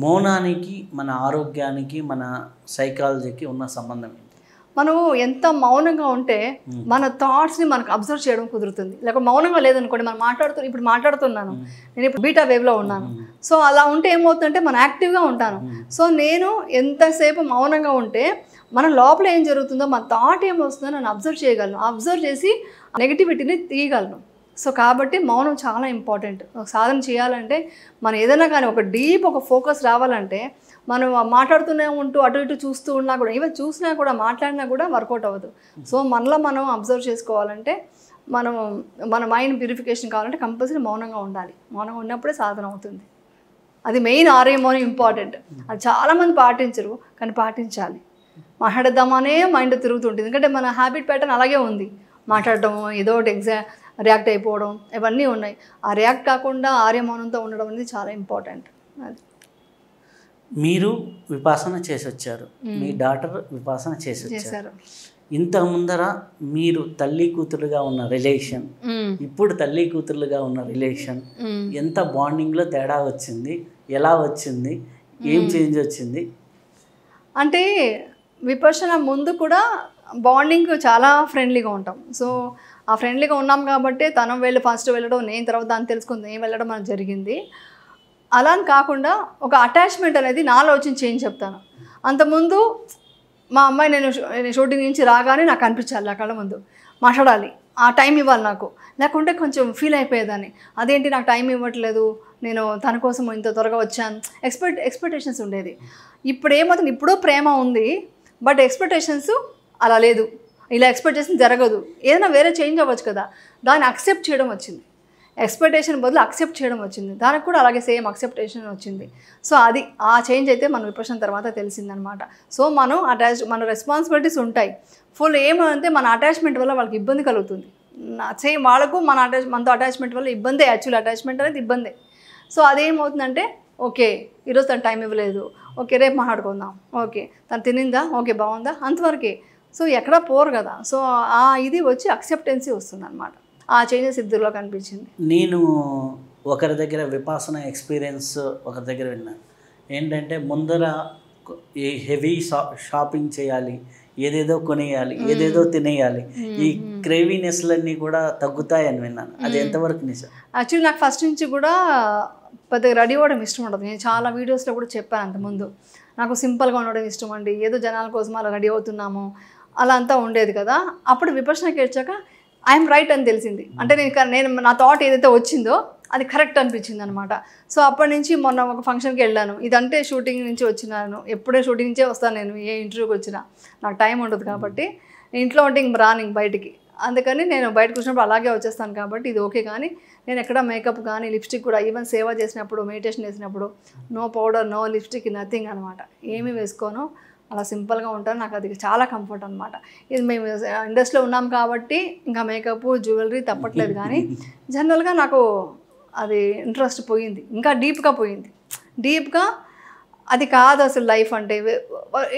మౌనానికి మన ఆరోగ్యానికి మన సైకాలజీకి ఉన్న సంబంధం ఏంటి? మనం ఎంత మౌనంగా ఉంటే మన థాట్స్ని మనకు అబ్జర్వ్ చేయడం కుదురుతుంది. లేకపోతే మౌనంగా లేదనుకోండి, మనం ఇప్పుడు మాట్లాడుతున్నాను, నేను ఇప్పుడు బీటా వేవ్లో ఉన్నాను. సో అలా ఉంటే ఏమవుతుందంటే మనం యాక్టివ్గా ఉంటాను. సో నేను ఎంతసేపు మౌనంగా ఉంటే మన లోపల ఏం జరుగుతుందో, మన థాట్ ఏమొస్తుందో నేను అబ్జర్వ్ చేయగలను. అబ్జర్వ్ చేసి నెగిటివిటీని తీయగలను. సో కాబట్టి మౌనం చాలా ఇంపార్టెంట్. ఒక సాధన చేయాలంటే మనం ఏదైనా కానీ ఒక డీప్ ఒక ఫోకస్ రావాలంటే మనం మాట్లాడుతూనే ఉంటూ అటు ఇటు చూస్తూ ఉన్నా కూడా, ఈవెన్ చూసినా కూడా మాట్లాడినా కూడా వర్కౌట్ అవ్వదు. సో మనలో మనం అబ్జర్వ్ చేసుకోవాలంటే మన మైండ్ ప్యూరిఫికేషన్ కావాలంటే కంపల్సరీ మౌనంగా ఉండాలి. మౌనంగా ఉన్నప్పుడే సాధన అవుతుంది. అది మెయిన్ మౌనం ఇంపార్టెంట్. అది చాలామంది పాటించరు, కానీ పాటించాలి. మాట్లాడదామనే మైండ్ తిరుగుతుంటుంది. ఎందుకంటే మన హ్యాబిట్ ప్యాటర్న్ అలాగే ఉంది. మాట్లాడడం, ఏదో ఒకటి రియాక్ట్ అయిపోవడం, ఇవన్నీ ఉన్నాయి. ఆ రియాక్ట్ కాకుండా మౌనంతో ఉండడం అనేది చాలా ఇంపార్టెంట్. అది మీరు విపాసన చేసి వచ్చారు, మీ డాటర్ విపాసన చేసి వచ్చారు. ఇంత ముందర మీరు తల్లి కూతురుగా ఉన్న రిలేషన్, ఇప్పుడు తల్లి కూతురుగా ఉన్న రిలేషన్ ఎంత బాండింగ్లో తేడా వచ్చింది? ఎలా వచ్చింది? ఏం చేంజ్ వచ్చింది? అంటే విపర్శన ముందు కూడా బాండింగ్ చాలా ఫ్రెండ్లీగా ఉంటాం. సో ఆ ఫ్రెండ్లీగా ఉన్నాం కాబట్టి తను ఫస్ట్ వెళ్ళడం, నేను తర్వాత దాన్ని తెలుసుకుని నేను వెళ్ళడం మనకు జరిగింది. అలా అని కాకుండా ఒక అటాచ్మెంట్ అనేది నాలో వచ్చిన చేంజ్ చెప్తాను. అంతకుముందు మా అమ్మాయి నేను షూటింగ్ నుంచి రాగానే నాకు అనిపించాలి, నా కళ్ళ ముందు మాట్లాడాలి, ఆ టైం ఇవ్వాలి నాకు. లేకుంటే కొంచెం ఫీల్ అయిపోయేదాన్ని, అదేంటి నాకు టైం ఇవ్వట్లేదు, నేను తన కోసం ఇంత త్వరగా వచ్చాను, ఎక్స్పెక్టేషన్స్ ఉండేది. ఇప్పుడు ఏమవుతుంది, ఇప్పుడు ప్రేమ ఉంది, బట్ ఎక్స్పెక్టేషన్స్ అలా లేదు. ఇలా ఎక్స్పెక్టేషన్ జరగదు, ఏదైనా వేరే చేంజ్ అవ్వచ్చు కదా, దాన్ని అక్సెప్ట్ చేయడం వచ్చింది. ఎక్స్పెక్టేషన్ బదులు అక్సెప్ట్ చేయడం వచ్చింది. దానికి కూడా అలాగే సేమ్ అక్సెప్టేషన్ వచ్చింది. సో అది ఆ చేంజ్ అయితే మన విపర్శన తర్వాత తెలిసిందనమాట. సో మన రెస్పాన్సిబిలిటీస్ ఉంటాయి. ఫుల్ ఏమంటే మన అటాచ్మెంట్ వల్ల వాళ్ళకి ఇబ్బంది కలుగుతుంది. సేమ్ వాళ్ళకు మనతో అటాచ్మెంట్ వల్ల ఇబ్బందే. యాక్చువల్ అటాచ్మెంట్ అనేది ఇబ్బందే. సో అదేమవుతుందంటే, ఓకే ఈరోజు తను టైం ఇవ్వలేదు, ఓకే రేపు మాట్లాడుకుందాం, ఓకే తను తినిందా, ఓకే బాగుందా, అంతవరకే. సో ఎక్కడా పోరు కదా. సో ఇది వచ్చి అక్సెప్టెన్సీ వస్తుంది అనమాట. ఆ చేంజెస్ ఇద్దరిలో కనిపించింది. నేను ఒకరి దగ్గర విపాసన ఎక్స్పీరియన్స్ ఒకరి దగ్గర విన్నాను. ఏంటంటే ముందర ఈ హెవీ షాపింగ్ చేయాలి, ఏదేదో కొనేయాలి, ఏదేదో తినేయాలి, ఈ క్రేవీనెస్లన్నీ కూడా తగ్గుతాయని విన్నాను. అది ఎంతవరకు నిజం? యాక్చువల్లీ నాకు ఫస్ట్ నుంచి కూడా పెద్దగా రెడీ అవ్వడం ఇష్టం ఉండదు. నేను చాలా వీడియోస్లో కూడా చెప్పాను అంతకుముందు, నాకు సింపుల్గా ఉండడం ఇష్టం అండి, ఏదో జనాల కోసం అలా రెడీ అవుతున్నాము అలా అంతా ఉండేది కదా. అప్పుడు విపర్శనకి వచ్చాక ఐఎమ్ రైట్ అని తెలిసింది. అంటే నేను నా థాట్ ఏదైతే వచ్చిందో అది కరెక్ట్ అనిపించింది అనమాట. సో అప్పటి నుంచి మొన్న ఒక ఫంక్షన్కి వెళ్ళాను. ఇదంటే షూటింగ్ నుంచి వచ్చినాను, ఎప్పుడే షూటింగ్ నుంచే వస్తాను నేను, ఏ ఇంటర్వ్యూకి వచ్చినా నాకు టైం ఉండదు కాబట్టి, ఇంట్లో ఉంటే ఇంక రాను బయటికి. అందుకని నేను బయటకు వచ్చినప్పుడు అలాగే వచ్చేస్తాను కాబట్టి ఇది ఓకే. కానీ నేను ఎక్కడ మేకప్ కానీ లిప్స్టిక్ కూడా, ఈవెన్ సేవ చేసినప్పుడు, మెడిటేషన్ చేసినప్పుడు no powder, no lipstick, nothing అనమాట. ఏమీ వేసుకోను, అలా సింపుల్గా ఉంటాను. నాకు అది చాలా కంఫర్ట్ అనమాట. ఇది మేము ఇండస్ట్రీలో ఉన్నాం కాబట్టి ఇంకా మేకప్, జ్యువెలరీ తప్పట్లేదు. కానీ జనరల్గా నాకు అది ఇంట్రెస్ట్ పోయింది, ఇంకా డీప్గా పోయింది. డీప్గా అది కాదు అసలు లైఫ్ అంటే.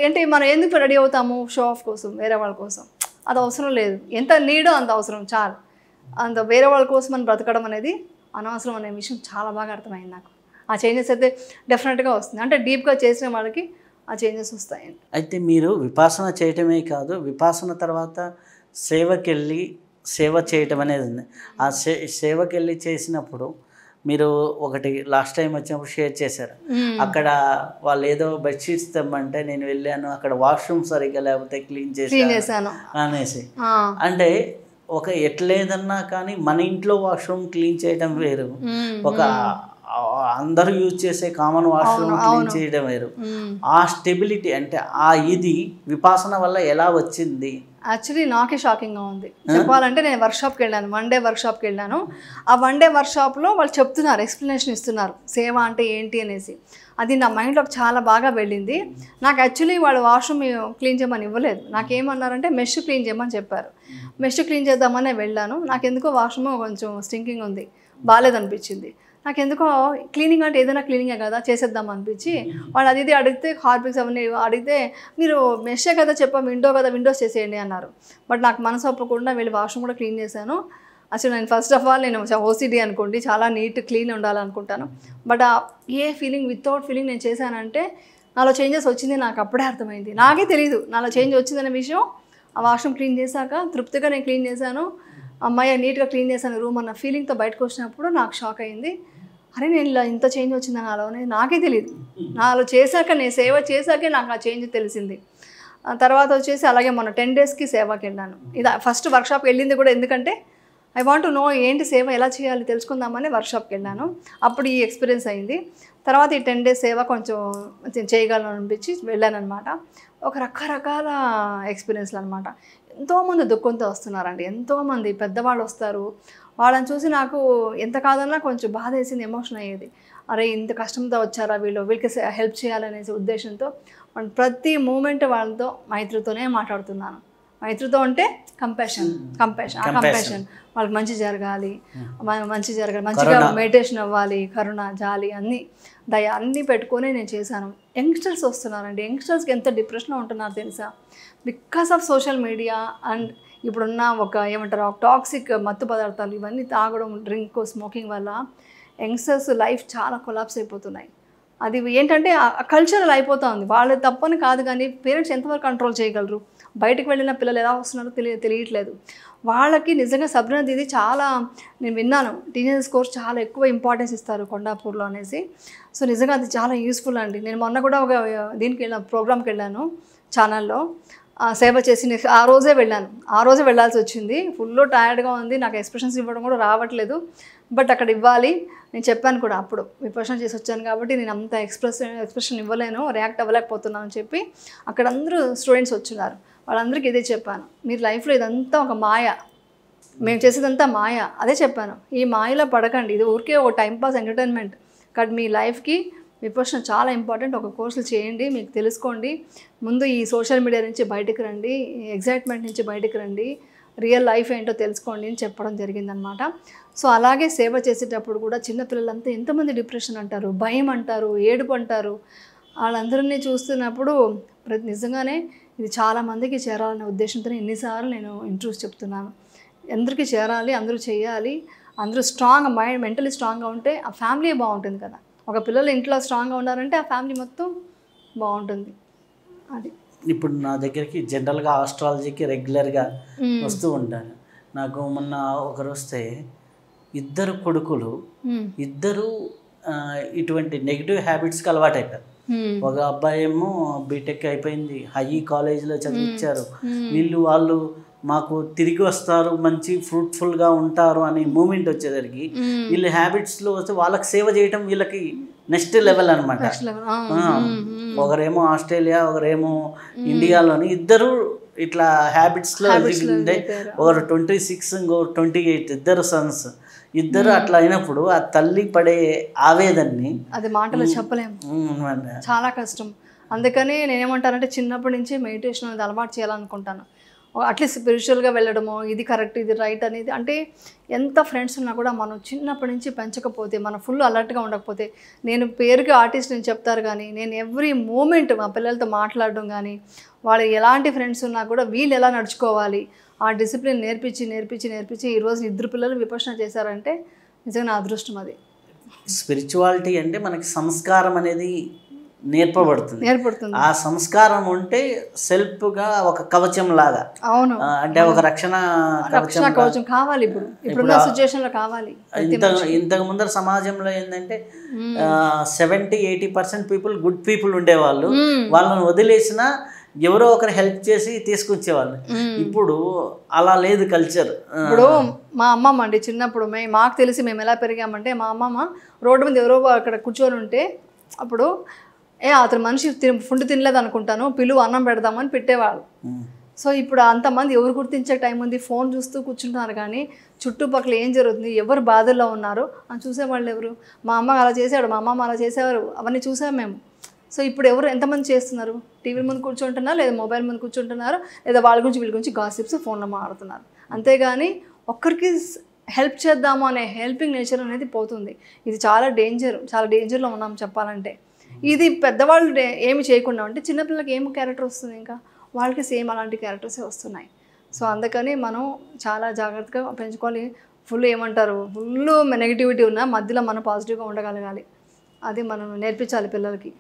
ఏంటి మనం ఎందుకు రెడీ అవుతాము, షో ఆఫ్ కోసం, వేరే వాళ్ళ కోసం, అది అవసరం లేదు. ఎంత నీడో అంత అవసరం చాలు. అంత వేరే వాళ్ళ కోసం అని బ్రతకడం అనేది అనవసరం అనే విషయం చాలా బాగా అర్థమైంది నాకు. ఆ చేంజెస్ అయితే డెఫినెట్గా వస్తుంది. అంటే డీప్గా చేసిన వాళ్ళకి ఆ చేంజెస్ వస్తాయండి. అయితే మీరు విపాసన చేయటమే కాదు, విపాసన తర్వాత సేవకెళ్ళి సేవ చేయటం అనేది ఉంది. ఆ సేవకెళ్ళి చేసినప్పుడు మీరు ఒకటి లాస్ట్ టైం వచ్చినప్పుడు షేర్ చేశారు. అక్కడ వాళ్ళు ఏదో బెడ్షీట్స్ తెమ్మంటే నేను వెళ్ళాను, అక్కడ వాష్రూమ్ సరిగ్గా లేకపోతే క్లీన్ చేశాను అనేసి. అంటే ఒక ఎట్లేదన్నా కానీ మన ఇంట్లో వాష్రూమ్ క్లీన్ చేయడం వేరు, ఒక అందరూ యూజ్ చేసే కామన్ వాష్రూమ్ క్లీన్ చేయడం వేరు. ఆ స్టెబిలిటీ అంటే ఇది విపాసన వల్ల ఎలా వచ్చింది? యాక్చువల్లీ నాకే షాకింగ్గా ఉంది చెప్పాలంటే. నేను వర్క్షాప్కి వెళ్ళాను, 1 డే వర్క్షాప్కి వెళ్ళాను. ఆ 1 డే వర్క్షాప్లో వాళ్ళు చెప్తున్నారు, ఎక్స్ప్లెనేషన్ ఇస్తున్నారు సేవ అంటే ఏంటి అనేసి. అది నా మైండ్లోకి చాలా బాగా వెళ్ళింది. నాకు యాక్చువల్లీ వాళ్ళు వాష్రూమ్ క్లీన్ చేయమని ఇవ్వలేదు. నాకేమన్నారంటే మెష్ క్లీన్ చేయమని చెప్పారు. మెష్ క్లీన్ చేద్దామని వెళ్ళాను. నాకెందుకో వాష్రూమ్ కొంచెం స్టింకింగ్ ఉంది, బాగాలేదనిపించింది. నాకు ఎందుకో క్లీనింగ్ అంటే ఏదైనా క్లీనింగే కదా చేసేద్దాం అనిపించి, వాళ్ళు అది అడిగితే హార్పిక్స్ అవన్నీ అడిగితే, మీరు మెషే కదా చెప్పాం, విండోస్ చేసేయండి అన్నారు. బట్ నాకు మనసు ఒప్పకుండా వెళ్ళి వాష్రూమ్ కూడా క్లీన్ చేశాను. అసలు నేను ఫస్ట్ ఆఫ్ ఆల్ నేను ఓసిడి అనుకోండి, చాలా నీట్ క్లీన్ ఉండాలనుకుంటాను. But a feeling without feeling నేను చేశానంటే నాలో చేంజెస్ వచ్చింది నాకు అప్పుడే అర్థమైంది. నాకే తెలియదు నాలో చేంజ్ వచ్చిందనే విషయం. ఆ వాష్రూమ్ క్లీన్ చేశాక తృప్తిగా నేను క్లీన్ చేశాను, అమ్మాయి నీట్గా క్లీన్ చేశాను రూమ్ అన్న ఫీలింగ్తో బయటకు వచ్చినప్పుడు నాకు షాక్ అయింది. అరే నేను ఇలా ఇంత చేంజ్ వచ్చింది నాలోనే, నాకే తెలియదు. నాలో చేశాక, నేను సేవ చేశాకే నాకు ఆ చేంజ్ తెలిసింది. తర్వాత వచ్చేసి అలాగే మొన్న 10 డేస్కి సేవకి వెళ్ళాను. ఇది ఫస్ట్ వర్క్షాప్కి వెళ్ళింది కూడా ఎందుకంటే ఐ వాంట్ టు నో ఏంటి సేవ ఎలా చేయాలి తెలుసుకుందామని వర్క్షాప్కి వెళ్ళాను. అప్పుడు ఈ ఎక్స్పీరియన్స్ అయింది. తర్వాత ఈ 10 డేస్ సేవ కొంచెం చేయగలను అనిపించి వెళ్ళాను అనమాట. ఒక రకరకాల ఎక్స్పీరియన్స్లు అనమాట. ఎంతోమంది దుఃఖంతో వస్తున్నారండి, ఎంతోమంది పెద్దవాళ్ళు వస్తారు. వాళ్ళని చూసి నాకు ఎంత కాదన్నా కొంచెం బాధ వేసింది, ఎమోషన్ అయ్యేది. అరే ఇంత కష్టంతో వచ్చారా వీళ్ళకి హెల్ప్ చేయాలనేసి ఉద్దేశంతో ప్రతి మూమెంట్ వాళ్ళతో మైత్రితోనే మాట్లాడుతున్నాను. మైత్రితో అంటే కంపాషన్, వాళ్ళకి మంచి జరగాలి, మంచిగా మెడిటేషన్ అవ్వాలి, కరుణ, జాలి అన్నీ, దయ అన్నీ పెట్టుకొని నేను చేశాను. యంగ్స్టర్స్ వస్తున్నారండి, యంగ్స్టర్స్కి ఎంత డిప్రెషన్లో ఉంటున్నారు తెలుసా, because of social media and ఇప్పుడున్న ఏమంటారు టాక్సిక్ మత్తు పదార్థాలు ఇవన్నీ తాగడం, డ్రింక్, స్మోకింగ్ వల్ల యంగ్స్టర్స్ లైఫ్ చాలా కొలాప్స్ అయిపోతున్నాయి. అది ఏంటంటే కల్చరల్ అయిపోతూ ఉంది. వాళ్ళు తప్పని కాదు, కానీ పేరెంట్స్ ఎంతవరకు కంట్రోల్ చేయగలరు? బయటకు వెళ్ళిన పిల్లలు ఎలా వస్తున్నారో తెలియట్లేదు వాళ్ళకి. నిజంగా సబ్రినా దీది చాలా నేను విన్నాను, టీనేజర్స్ కోర్స్ చాలా ఎక్కువ ఇంపార్టెన్స్ ఇస్తారు కొండాపూర్లో అనేసి. సో నిజంగా అది చాలా యూస్ఫుల్ అండి. నేను మొన్న కూడా ఒక దీనికి ప్రోగ్రామ్కి వెళ్ళాను ఛానల్లో, సేవ చేసి ఆ రోజే వెళ్ళాను. ఆ రోజే వెళ్ళాల్సి వచ్చింది. ఫుల్ టైర్డ్గా ఉంది, నాకు ఎక్స్ప్రెషన్స్ ఇవ్వడం కూడా రావట్లేదు. బట్ అక్కడ ఇవ్వాలి. నేను చెప్పాను కూడా అప్పుడు, విపర్శన చేసి వచ్చాను కాబట్టి నేను అంత ఎక్స్ప్రెషన్ ఇవ్వలేను, రియాక్ట్ అవ్వలేకపోతున్నాను అని చెప్పి. అక్కడ అందరూ స్టూడెంట్స్ వచ్చున్నారు, వాళ్ళందరికీ ఇదే చెప్పాను, మీరు లైఫ్లో ఇదంతా ఒక మాయ, మేము చేసేదంతా మాయ. అదే చెప్పాను, ఈ మాయలో పడకండి, ఇది ఊరికే ఒక టైంపాస్ ఎంటర్టైన్మెంట్. కానీ మీ లైఫ్కి విపర్శన చాలా ఇంపార్టెంట్. ఒక కోర్సులు చేయండి, మీకు తెలుసుకోండి. ముందు ఈ సోషల్ మీడియా నుంచి బయటకు రండి, ఎగ్జైట్మెంట్ నుంచి బయటకు రండి, రియల్ లైఫ్ ఏంటో తెలుసుకోండి అని చెప్పడం జరిగిందనమాట. సో అలాగే సేవ చేసేటప్పుడు కూడా చిన్నపిల్లలంతా ఎంతమంది డిప్రెషన్ అంటారు, భయం అంటారు, ఏడుపు అంటారు. వాళ్ళందరినీ చూస్తున్నప్పుడు నిజంగానే ఇది చాలామందికి చేరాలనే ఉద్దేశంతో ఎన్నిసార్లు నేను ఇంట్రూస్ చెప్తున్నాను. అందరికీ చేరాలి, అందరూ చేయాలి, అందరూ స్ట్రాంగ్ మెంటలీ స్ట్రాంగ్గా ఉంటే ఆ ఫ్యామిలీ బాగుంటుంది కదా. ఒక పిల్లలు ఇంట్లో స్ట్రాంగ్గా ఉన్నారంటే ఆ ఫ్యామిలీ మొత్తం బాగుంటుంది. అది ఇప్పుడు నా దగ్గరికి జనరల్గా ఆస్ట్రాలజీకి రెగ్యులర్గా వస్తూ ఉంటాను. నాకు మొన్న ఒకరు వస్తే ఇద్దరు కొడుకులు, ఇద్దరు ఇటువంటి నెగిటివ్ హ్యాబిట్స్కి అలవాటు అయిపోయారు. ఒక అబ్బాయి ఏమో బీటెక్ అయిపోయింది, హై కాలేజీలో చదివించారు, వాళ్ళు మాకు తిరిగి వస్తారు, మంచి ఫ్రూట్ఫుల్గా ఉంటారు అనే మూమెంట్ వచ్చేసరికి వీళ్ళు హ్యాబిట్స్లో వస్తే వాళ్ళకి సేవ చేయటం వీళ్ళకి నెక్స్ట్ లెవెల్ అనమాట. ఒకరేమో ఆస్ట్రేలియా, ఒకరేమో ఇండియాలోని, ఇద్దరు ఇట్లా హ్యాబిట్స్లో ఉండే, ఒకరు 26, ఇంకో 28, ఇద్దరు సన్స్. ఇద్దరు అట్లా అయినప్పుడు ఆ తల్లి పడే ఆవేదనని అది మాటలు చెప్పలేము, చాలా కష్టం. అందుకని నేనేమంటానంటే చిన్నప్పటి నుంచి మెడిటేషన్ అనేది అలవాటు చేయాలనుకుంటాను. అట్లీస్ట్ స్పిరిచువల్గా వెళ్ళడము, ఇది కరెక్ట్, ఇది రైట్ అనేది. అంటే ఎంత ఫ్రెండ్స్ ఉన్నా కూడా మనం చిన్నప్పటి నుంచి పెంచకపోతే, మనం ఫుల్ అలర్ట్గా ఉండకపోతే, నేను పేరుకి ఆర్టిస్ట్ అని చెప్తారు కానీ నేను ఎవ్రీ మూమెంట్ మా పిల్లలతో మాట్లాడడం కానీ, వాళ్ళు ఎలాంటి ఫ్రెండ్స్ ఉన్నా కూడా వీళ్ళు ఎలా నడుచుకోవాలి ఆ డిసిప్లిన్ నేర్పించి ఈరోజు ఇద్దరు పిల్లలు విపర్శన చేశారంటే నిజంగా నా అదృష్టం. అది స్పిరిచువాలిటీ అంటే మనకి సంస్కారం అనేది నేర్పబడుతుంది. ఆ సంస్కారం ఉంటే సెల్ఫ్గా ఒక కవచం లాగా, అవును, అంటే ఒక రక్షణ కవచం కావాలి. ఇప్పుడు సిచ్యువేషన్లో కావాలి. ఇంతకు ముందర సమాజంలో ఏంటంటే 70-80% పీపుల్ గుడ్ పీపుల్ ఉండేవాళ్ళు, వాళ్ళని వదిలేసిన ఎవరో ఒకరు హెల్ప్ చేసి తీసుకొచ్చేవాళ్ళు. ఇప్పుడు అలా లేదు కల్చర్. ఇప్పుడు మా అమ్మమ్మ అండి చిన్నప్పుడు మాకు తెలిసి మేము ఎలా పెరిగామంటే, మా అమ్మమ్మ రోడ్డు మీద ఎవరో అక్కడ కూర్చొని ఉంటే అప్పుడు అతను మనిషి ఫుడ్ తినలేదు అనుకుంటాను, పిలువు అన్నం పెడదామని పెట్టేవాళ్ళు. సో ఇప్పుడు అంతమంది ఎవరు గుర్తించే టైం ఉంది, ఫోన్ చూస్తూ కూర్చుంటున్నారు. కానీ చుట్టుపక్కల ఏం జరుగుతుంది, ఎవరు బాధల్లో ఉన్నారు అని చూసేవాళ్ళు ఎవరు? మా అమ్మ అలా చేసేవాడు, మా అమ్మమ్మ అలా చేసేవారు, అవన్నీ చూసాం మేము. సో ఇప్పుడు ఎవరు ఎంతమంది చేస్తున్నారు? టీవీ ముందు కూర్చుంటున్నారు, లేదా మొబైల్ ముందు కూర్చుంటున్నారు, లేదా వాళ్ళ గురించి వీళ్ళ గురించి గాసిప్స్ ఫోన్లో మాట్లాడుతున్నారు. అంతేగాని ఒక్కరికి హెల్ప్ చేద్దాము అనే హెల్పింగ్ నేచర్ అనేది పోతుంది. ఇది చాలా డేంజర్లో ఉన్నాం చెప్పాలంటే. ఇది పెద్దవాళ్ళు ఏమి చేయకుండా ఉంటే చిన్నపిల్లలకి ఏం క్యారెక్టర్ వస్తుంది, ఇంకా వాళ్ళకి సేమ్ అలాంటి క్యారెక్టర్సే వస్తున్నాయి. సో అందుకని మనం చాలా జాగ్రత్తగా పెంచుకోవాలి. ఫుల్ ఏమంటారు ఫుల్ నెగిటివిటీ ఉన్నా మధ్యలో మనం పాజిటివ్గా ఉండగలగాలి. అది మనం నేర్పించాలి పిల్లలకి.